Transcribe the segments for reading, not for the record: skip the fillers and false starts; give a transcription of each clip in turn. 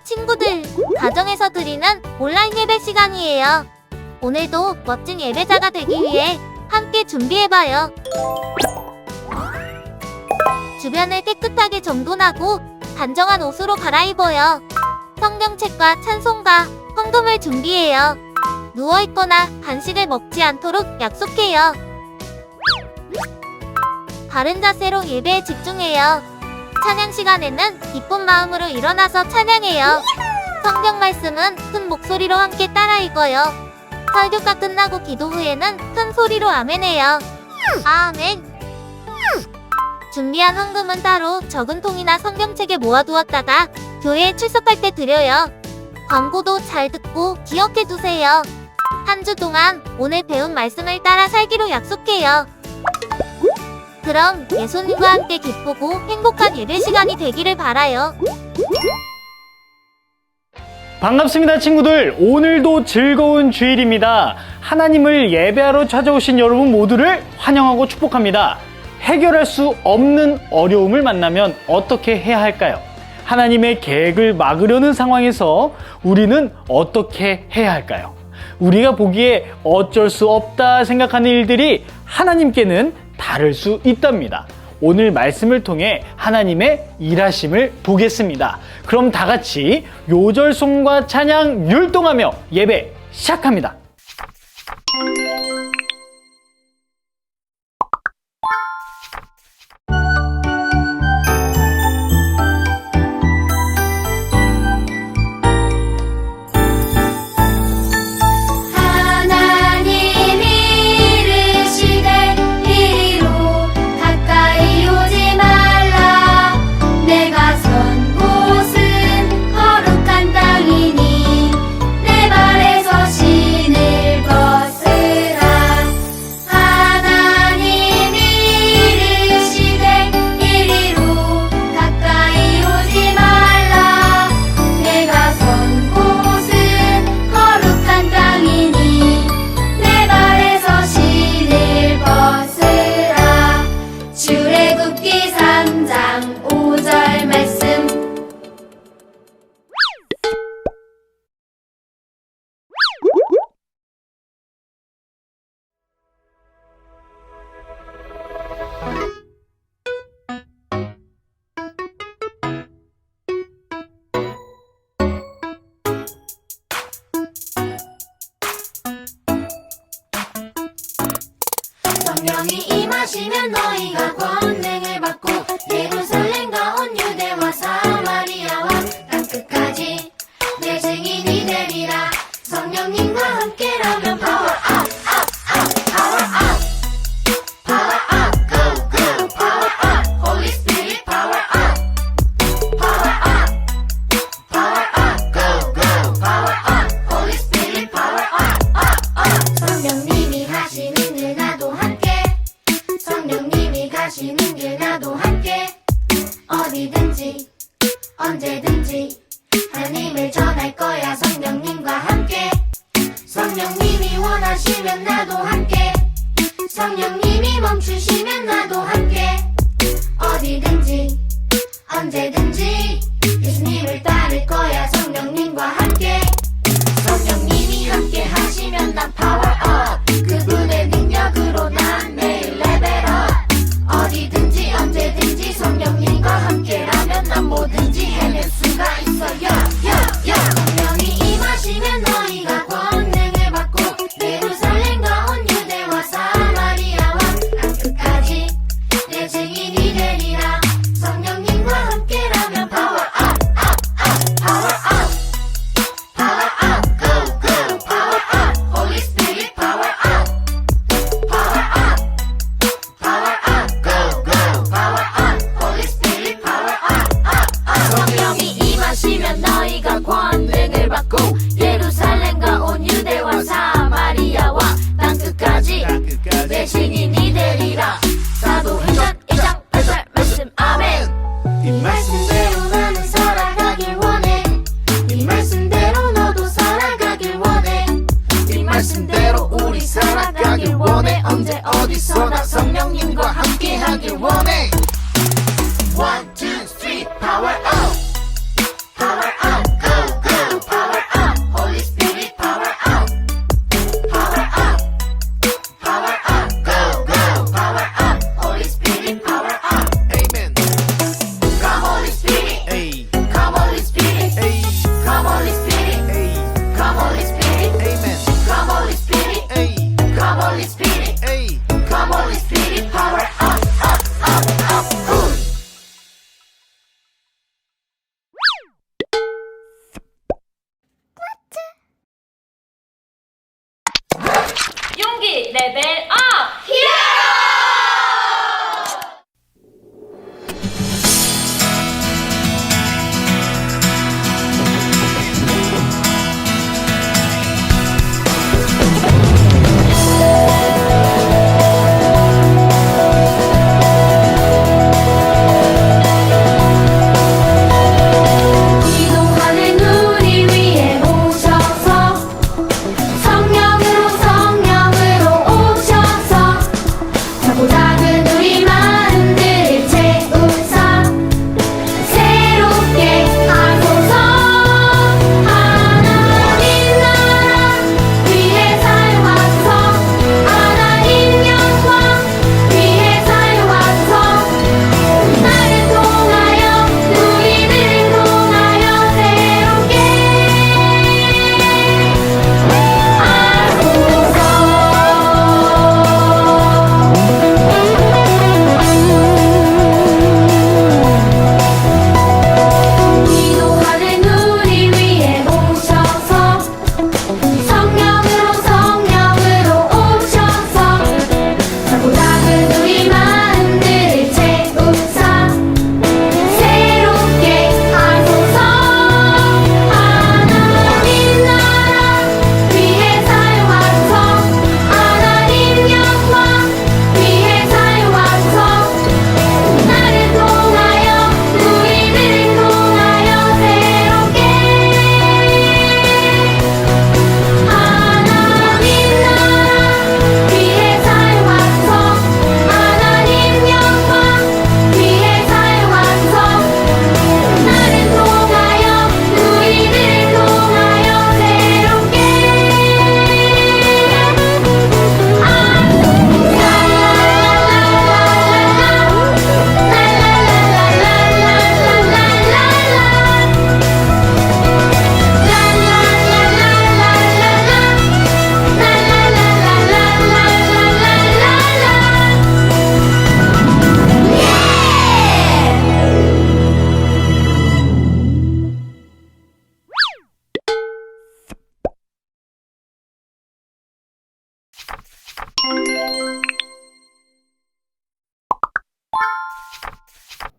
친구들, 가정에서 드리는 온라인 예배 시간이에요. 오늘도 멋진 예배자가 되기 위해 함께 준비해봐요. 주변을 깨끗하게 정돈하고 단정한 옷으로 갈아입어요. 성경책과 찬송가, 헌금을 준비해요. 누워있거나 간식을 먹지 않도록 약속해요. 바른 자세로 예배에 집중해요. 찬양 시간에는 기쁜 마음으로 일어나서 찬양해요. 성경 말씀은 큰 목소리로 함께 따라 읽어요. 설교가 끝나고 기도 후에는 큰 소리로 아멘해요. 아멘. 준비한 헌금은 따로 적은 통이나 성경책에 모아두었다가 교회에 출석할 때 드려요. 광고도 잘 듣고 기억해두세요. 한 주 동안 오늘 배운 말씀을 따라 살기로 약속해요. 그럼 예수님과 함께 기쁘고 행복한 예배 시간이 되기를 바라요. 반갑습니다, 친구들. 오늘도 즐거운 주일입니다. 하나님을 예배하러 찾아오신 여러분 모두를 환영하고 축복합니다. 해결할 수 없는 어려움을 만나면 어떻게 해야 할까요? 하나님의 계획을 막으려는 상황에서 우리는 어떻게 해야 할까요? 우리가 보기에 어쩔 수 없다 생각하는 일들이 하나님께는 다를 수 있답니다. 오늘 말씀을 통해 하나님의 일하심을 보겠습니다. 그럼 다 같이 요절송과 찬양 율동하며 예배 시작합니다. 성령이 임하시면 너희가 권능을 받고 예루살렘과 온 유대와 사마리아와 땅끝까지 내 증인이 되리라. 성령님과 함께라면 power up, up, up, power up, power up, go, go, power up, Holy Spirit power up, power up, power up, go, go, power up, Holy Spirit power up, up, up. 성령님이 하시는 일 나도 함께, 성령님이 가시는 길 나도 함께, 어디든지 언제든지 하나님을 전할 거야. 성령님과 함께, 성령님이 원하시면 나도 함께, 성령님이 멈추시면 나도 함께, 어디든지 언제든지 예수님을 따를 거야. 성령님과 함께, 성령님이 함께 하시면 난 파워업, 그분의 능력으로 난 매일 레벨업. 어디든지 언제든지 성령님과 함께라면 난 뭐든지 해낼 수가 있어요. 성령님과 레벨 업! 기도하는 우리 위에 오셔서 성령으로 오셔서 작고 작은 우리 마음들을 채우사 새롭게 하소서. 하나님 나라 위에 사용하소서. 하나님 영광 위에 사용하소서. 나를 통하여 우리들을 통하여 새롭게 기도하는 우리 위에 오셔서 성령으로 오셔서 작고 작은 우리 마음들을 채우사 새롭게 하소서. 하나님 나라 위에 사용하소서. 하나님 영광 위에 사용하소서. 나를 통하여 우리들을 통하여 새롭게 하나님 나라 위에 사용하소서. 하나님 영광 위에 사용하소서. 나를 통하여 우리들을 통하여 새롭게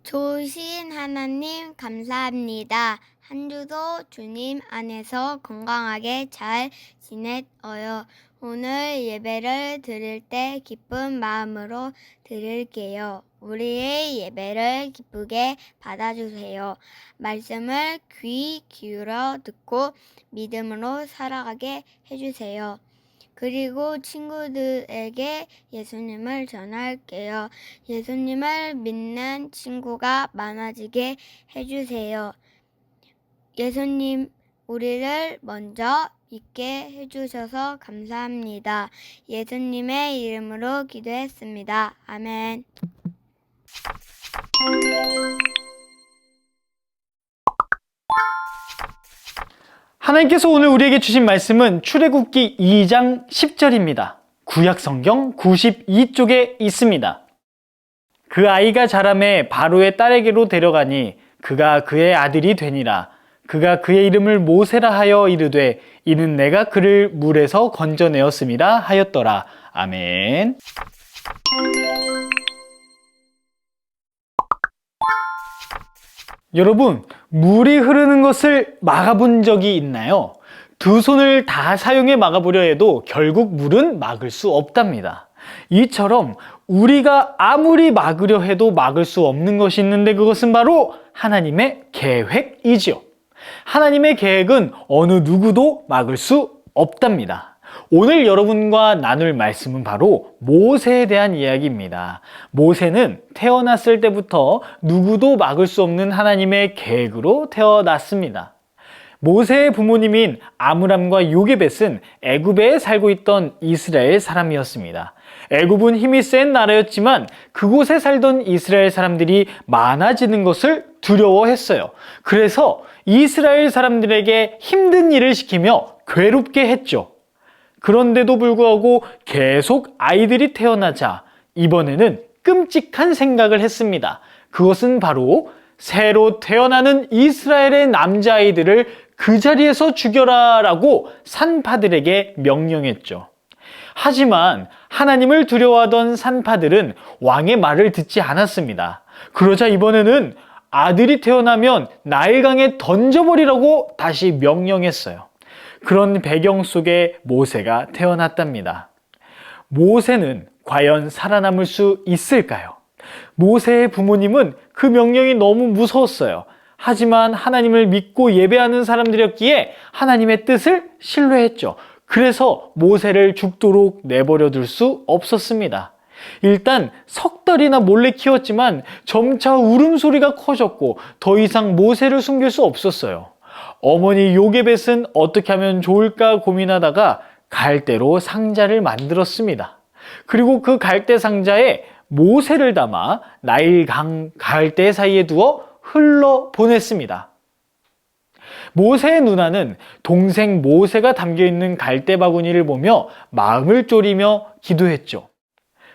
좋으신 하나님 감사합니다. 한 주도 주님 안에서 건강하게 잘 지냈어요. 오늘 예배를 드릴 때 기쁜 마음으로 드릴게요. 우리의 예배를 기쁘게 받아주세요. 말씀을 귀 기울여 듣고 믿음으로 살아가게 해주세요. 그리고 친구들에게 예수님을 전할게요. 예수님을 믿는 친구가 많아지게 해주세요. 예수님, 우리를 먼저 믿게 해주셔서 감사합니다. 예수님의 이름으로 기도했습니다. 아멘. 하나님께서 오늘 우리에게 주신 말씀은 출애굽기 2장 10절입니다. 구약성경 92쪽에 있습니다. 그 아이가 자라매 바로의 딸에게로 데려가니 그가 그의 아들이 되니라. 그가 그의 이름을 모세라 하여 이르되 이는 내가 그를 물에서 건져내었음이라 하였더라. 아멘. 여러분, 물이 흐르는 것을 막아본 적이 있나요? 두 손을 다 사용해 막아보려 해도 결국 물은 막을 수 없답니다. 이처럼 우리가 아무리 막으려 해도 막을 수 없는 것이 있는데 그것은 바로 하나님의 계획이지요. 하나님의 계획은 어느 누구도 막을 수 없답니다. 오늘 여러분과 나눌 말씀은 바로 모세에 대한 이야기입니다. 모세는 태어났을 때부터 누구도 막을 수 없는 하나님의 계획으로 태어났습니다. 모세의 부모님인 아므람과 요게벳은 애굽에 살고 있던 이스라엘 사람이었습니다. 애굽은 힘이 센 나라였지만 그곳에 살던 이스라엘 사람들이 많아지는 것을 두려워했어요. 그래서 이스라엘 사람들에게 힘든 일을 시키며 괴롭게 했죠. 그런데도 불구하고 계속 아이들이 태어나자 이번에는 끔찍한 생각을 했습니다. 그것은 바로 새로 태어나는 이스라엘의 남자아이들을 그 자리에서 죽여라 라고 산파들에게 명령했죠. 하지만 하나님을 두려워하던 산파들은 왕의 말을 듣지 않았습니다. 그러자 이번에는 아들이 태어나면 나일강에 던져버리라고 다시 명령했어요. 그런 배경 속에 모세가 태어났답니다. 모세는 과연 살아남을 수 있을까요? 모세의 부모님은 그 명령이 너무 무서웠어요. 하지만 하나님을 믿고 예배하는 사람들이었기에 하나님의 뜻을 신뢰했죠. 그래서 모세를 죽도록 내버려 둘 수 없었습니다. 일단 석 달이나 몰래 키웠지만 점차 울음소리가 커졌고 더 이상 모세를 숨길 수 없었어요. 어머니 요게벳은 어떻게 하면 좋을까 고민하다가 갈대로 상자를 만들었습니다. 그리고 그 갈대 상자에 모세를 담아 나일강 갈대 사이에 두어 흘러 보냈습니다. 모세의 누나는 동생 모세가 담겨있는 갈대 바구니를 보며 마음을 졸이며 기도했죠.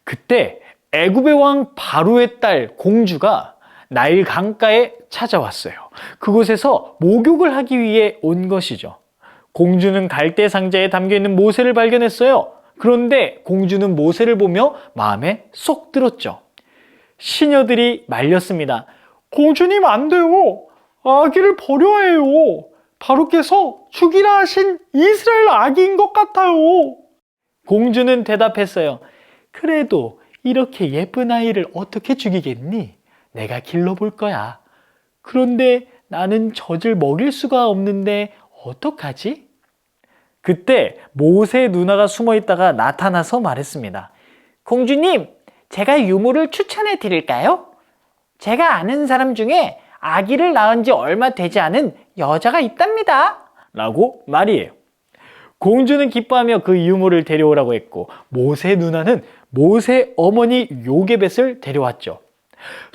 그때 애굽의 왕 바로의 딸 공주가 나일 강가에 찾아왔어요. 그곳에서 목욕을 하기 위해 온 것이죠. 공주는 갈대 상자에 담겨있는 모세를 발견했어요. 그런데 공주는 모세를 보며 마음에 쏙 들었죠. 시녀들이 말렸습니다. 공주님 안 돼요. 아기를 버려야 해요. 바로께서 죽이라 하신 이스라엘 아기인 것 같아요. 공주는 대답했어요. 그래도 이렇게 예쁜 아이를 어떻게 죽이겠니? 내가 길러볼 거야. 그런데 나는 젖을 먹일 수가 없는데 어떡하지? 그때 모세 누나가 숨어 있다가 나타나서 말했습니다. 공주님, 제가 유모를 추천해 드릴까요? 제가 아는 사람 중에 아기를 낳은 지 얼마 되지 않은 여자가 있답니다. 라고 말이에요. 공주는 기뻐하며 그 유모를 데려오라고 했고 모세 누나는 모세 어머니 요게벳을 데려왔죠.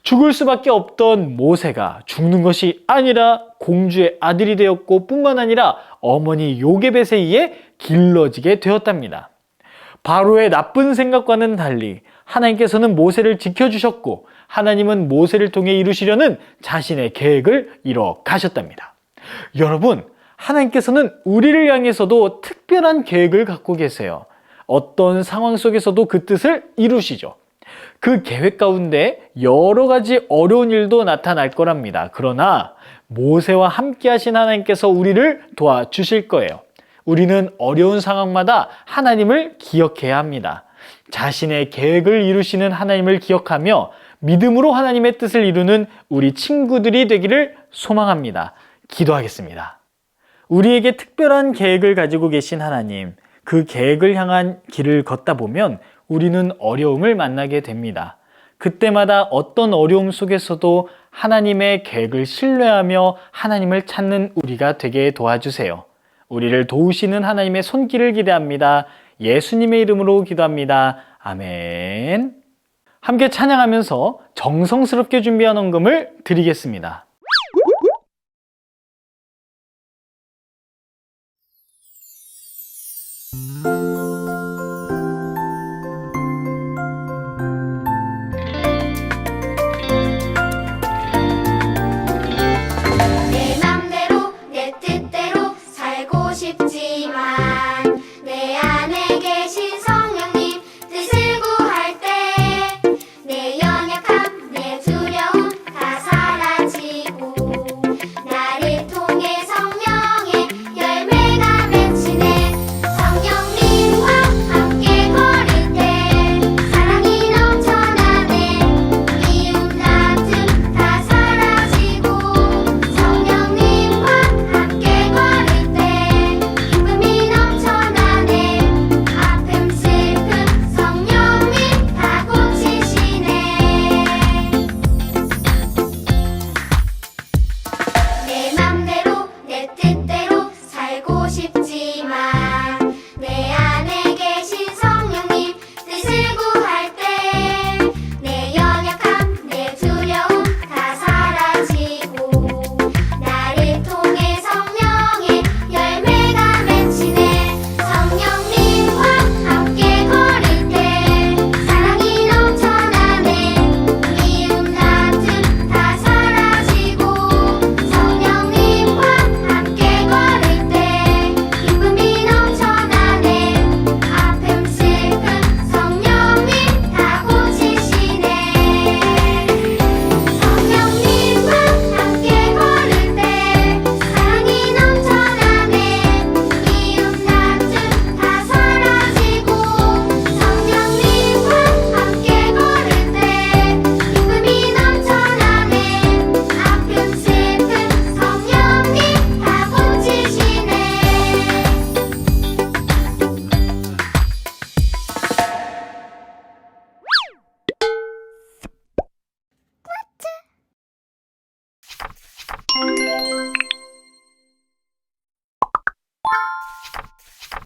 죽을 수밖에 없던 모세가 죽는 것이 아니라 공주의 아들이 되었고 뿐만 아니라 어머니 요게벳에 의해 길러지게 되었답니다. 바로의 나쁜 생각과는 달리 하나님께서는 모세를 지켜주셨고 하나님은 모세를 통해 이루시려는 자신의 계획을 이뤄 가셨답니다. 여러분, 하나님께서는 우리를 향해서도 특별한 계획을 갖고 계세요. 어떤 상황 속에서도 그 뜻을 이루시죠. 그 계획 가운데 여러 가지 어려운 일도 나타날 거랍니다. 그러나 모세와 함께 하신 하나님께서 우리를 도와주실 거예요. 우리는 어려운 상황마다 하나님을 기억해야 합니다. 자신의 계획을 이루시는 하나님을 기억하며 믿음으로 하나님의 뜻을 이루는 우리 친구들이 되기를 소망합니다. 기도하겠습니다. 우리에게 특별한 계획을 가지고 계신 하나님, 그 계획을 향한 길을 걷다 보면 우리는 어려움을 만나게 됩니다. 그때마다 어떤 어려움 속에서도 하나님의 계획을 신뢰하며 하나님을 찾는 우리가 되게 도와주세요. 우리를 도우시는 하나님의 손길을 기대합니다. 예수님의 이름으로 기도합니다. 아멘. 함께 찬양하면서 정성스럽게 준비한 헌금을 드리겠습니다. 내 맘대로 내 뜻대로 살고 싶지만 내 안에 계신 성령님 뜻을 구할 때 내 연약함 내 두려움 다 사라지고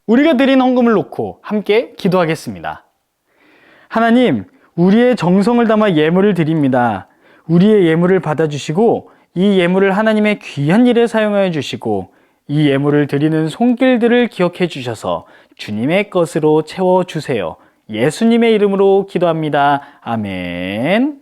우리가 드린 헌금을 놓고 함께 기도하겠습니다. 하나님, 우리의 정성을 담아 예물을 드립니다. 우리의 예물을 받아주시고 이 예물을 하나님의 귀한 일에 사용하여 주시고 이 예물을 드리는 손길들을 기억해 주셔서 주님의 것으로 채워주세요. 예수님의 이름으로 기도합니다. 아멘.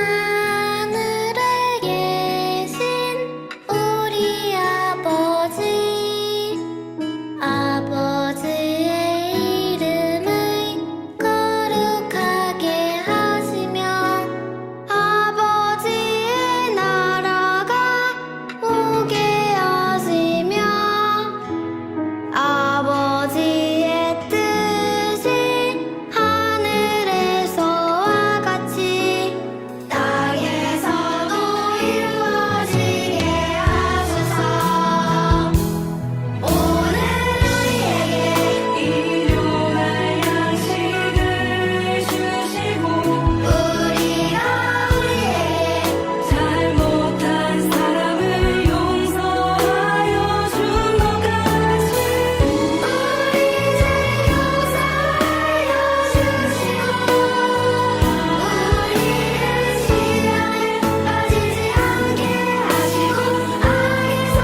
하늘에 계신 우리 아버지의 이름을 거룩하게 하시며 아버지의 나라가 오게 하시며 아버지의 뜻이 하늘에서와 같이 땅에서도 이루어지게 하소서. 오늘 우리에게 일용할 양식을 주시고 우리가 우리에게 잘못한 사람을 용서하여 준 것 같이 우리 죄 용서하여 주시고 우리를 시험에 빠지지 않게 하시고 악에서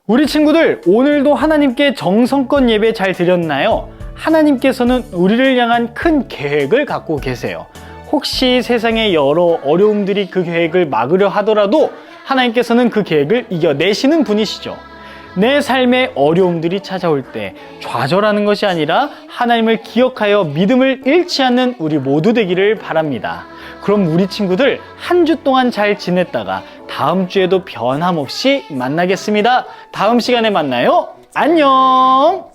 우리 친구들, 오늘도 하나님께 정성껏 예배 잘 드렸나요? 하나님께서는 우리를 향한 큰 계획을 갖고 계세요. 혹시 세상의 여러 어려움들이 그 계획을 막으려 하더라도 하나님께서는 그 계획을 이겨내시는 분이시죠. 내 삶에 어려움들이 찾아올 때 좌절하는 것이 아니라 하나님을 기억하여 믿음을 잃지 않는 우리 모두 되기를 바랍니다. 그럼 우리 친구들 한 주 동안 잘 지냈다가 다음 주에도 변함없이 만나겠습니다. 다음 시간에 만나요. 안녕!